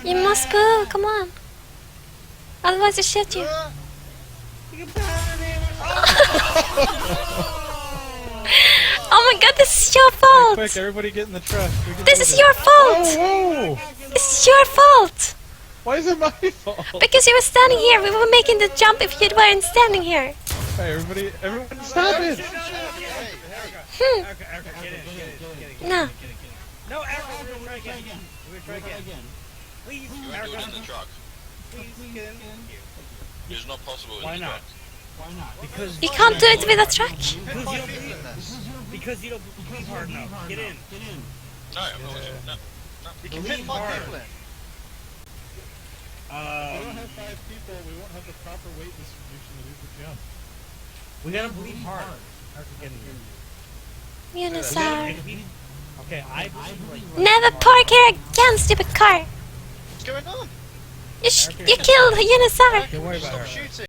You must go, come on. Otherwise I shoot you. Oh my god, this is your fault! Quick, everybody get in the truck. This is your fault! Whoa! It's your fault! Why is it my fault? Because you were standing here, we were making the jump if you weren't standing here. Hey, everyone stop it! Hmm. No. No, Erica, we'll try again. We'll try again. Please, You Erica. do it in the truck. Please get in. It's not possible in Why the not? truck. Because You can't do it with a truck. because you don't believe hard enough. Get in. No, I'm not. No. You can fit 5 people in. We don't have 5 people, we won't have the proper weight distribution to do the jump. We gotta believe hard. Erica, get in here. Unisaurr. Okay, I believe Never park here again, stupid car. What's going on? You killed Unisaurr. Don't worry about Stop her. shooting.